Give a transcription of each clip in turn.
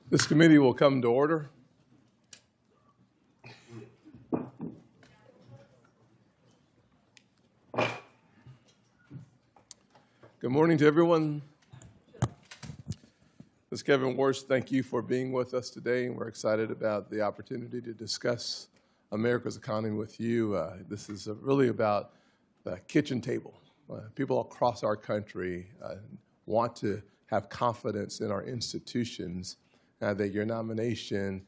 This committee will come to order. Good morning to everyone. This is Kevin Warsh. Thank you for being with us today. We're excited about the opportunity to discuss America's economy with you. This is really about the kitchen table. People across our country want to have confidence in our institutions that your nomination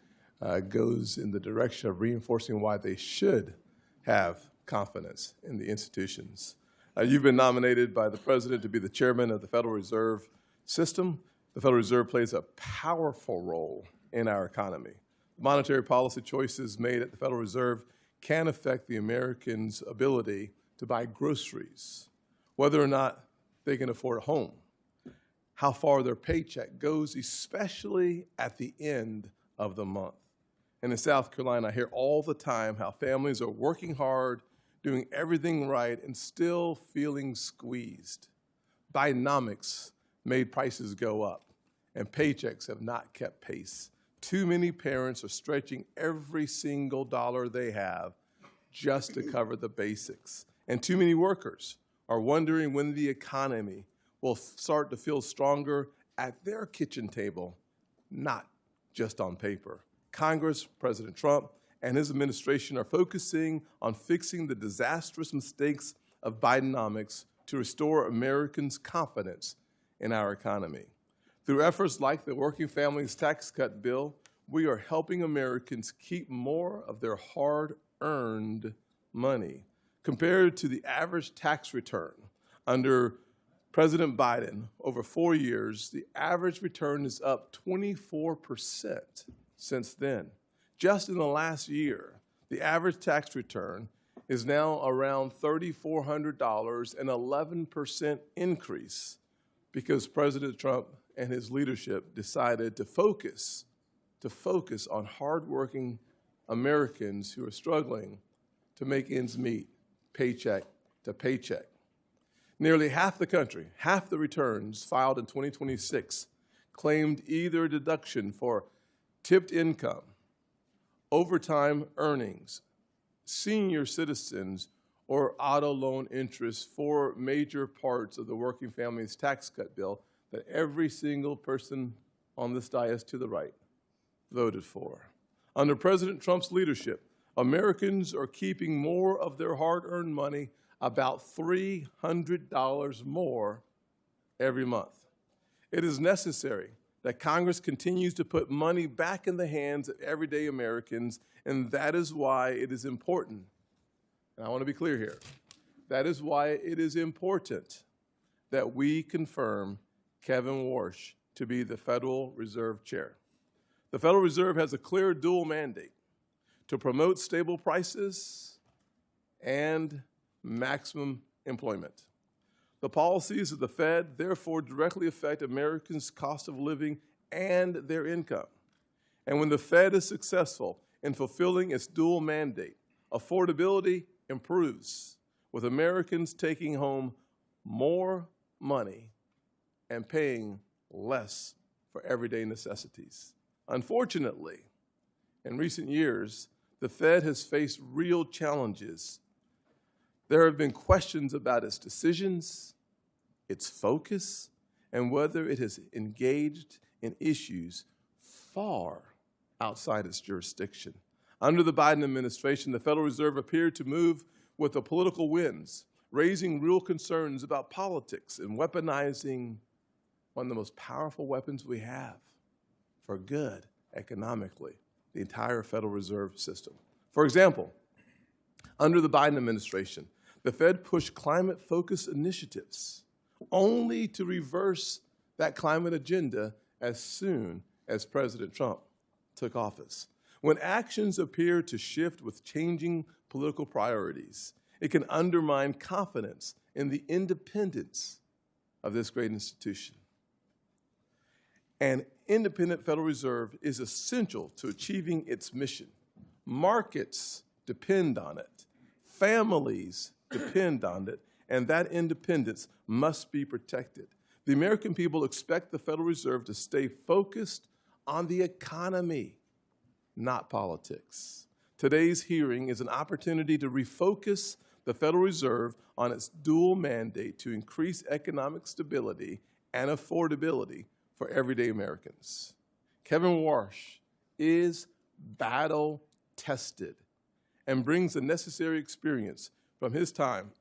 goes in the direction of reinforcing why they should have confidence in the institutions. You've been nominated by the President to be the chairman of the Federal Reserve System. The Federal Reserve plays a powerful role in our economy. Monetary policy choices made at the Federal Reserve can affect the Americans' ability to buy groceries, whether or not they can afford a home, how far their paycheck goes, especially at the end of the month. And in South Carolina, I hear all the time how families are working hard, doing everything right, and still feeling squeezed. Bidenomics made prices go up, and paychecks have not kept pace. Too many parents are stretching every single dollar they have just to cover the basics. And too many workers are wondering when the economy will start to feel stronger at their kitchen table, not just on paper. Congress, President Trump, and his administration are focusing on fixing the disastrous mistakes of Bidenomics to restore Americans' confidence in our economy. Through efforts like the Working Families Tax Cut bill, we are helping Americans keep more of their hard-earned money. Compared to the average tax return under President Biden over 4 years, the average return is up 24% since then. Just in the last year, the average tax return is now around $3,400, an 11% increase because President Trump and his leadership decided to focus on hardworking Americans who are struggling to make ends meet, paycheck to paycheck. Nearly half the country, half the returns filed in 2026 claimed either a deduction for tipped income, overtime earnings, senior citizens, or auto loan interest for major parts of the Working Families Tax Cut bill that every single person on this dais to the right voted for. Under President Trump's leadership, Americans are keeping more of their hard-earned money, about $300 more every month. It is necessary that Congress continues to put money back in the hands of everyday Americans, and that is why it is important, and I want to be clear here, that is why it is important that we confirm Kevin Warsh to be the Federal Reserve Chair. The Federal Reserve has a clear dual mandate to promote stable prices and maximum employment. The policies of the Fed therefore directly affect Americans' cost of living and their income. And when the Fed is successful in fulfilling its dual mandate, affordability improves, with Americans taking home more money and paying less for everyday necessities. Unfortunately, in recent years, the Fed has faced real challenges. There have been questions about its decisions, its focus, and whether it has engaged in issues far outside its jurisdiction. Under the Biden administration, the Federal Reserve appeared to move with the political winds, raising real concerns about politics and weaponizing one of the most powerful weapons we have for good economically, the entire Federal Reserve System. For example, under the Biden administration, the Fed pushed climate-focused initiatives only to reverse that climate agenda as soon as President Trump took office. When actions appear to shift with changing political priorities, it can undermine confidence in the independence of this great institution. An independent Federal Reserve is essential to achieving its mission. Markets depend on it. Families depend on it, and that independence must be protected. The American people expect the Federal Reserve to stay focused on the economy, not politics. Today's hearing is an opportunity to refocus the Federal Reserve on its dual mandate to increase economic stability and affordability for everyday Americans. Kevin Warsh is battle-tested and brings the necessary experience from his time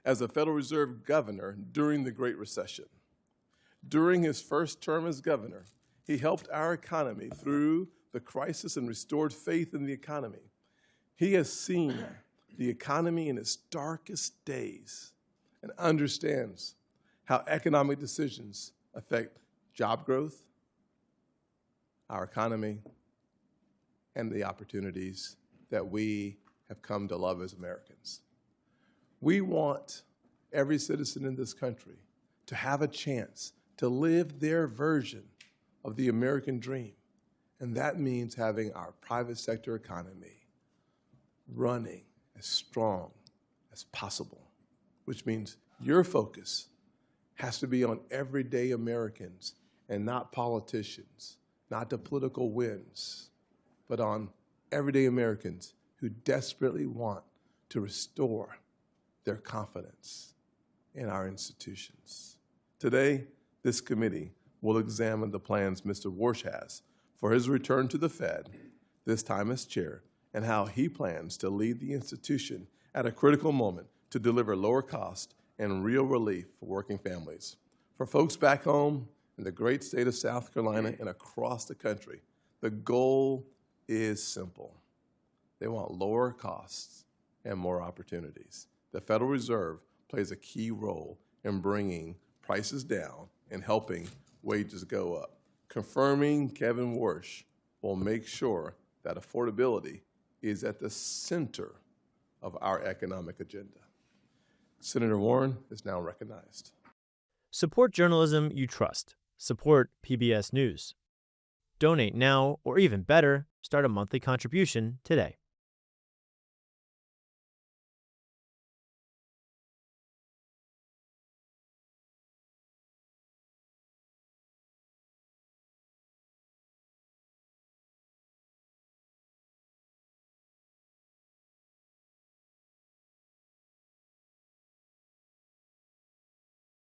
as a Federal Reserve governor during the Great Recession. During his first term as governor, he helped our economy through the crisis and restored faith in the economy. He has seen the economy in its darkest days and understands how economic decisions affect job growth, our economy, and the opportunities that we have come to love as Americans. We want every citizen in this country to have a chance to live their version of the American dream, and that means having our private sector economy running as strong as possible, which means your focus has to be on everyday Americans and not politicians, not the political wins, but on everyday Americans who desperately want to restore their confidence in our institutions. Today, this committee will examine the plans Mr. Warsh has for his return to the Fed, this time as chair, and how he plans to lead the institution at a critical moment to deliver lower cost and real relief for working families. For folks back home in the great state of South Carolina and across the country, the goal is simple. They want lower costs and more opportunities. The Federal Reserve plays a key role in bringing prices down and helping wages go up. Confirming Kevin Warsh will make sure that affordability is at the center of our economic agenda. Senator Warren is now recognized. Support journalism you trust. Support PBS News. Donate now, or even better, start a monthly contribution today.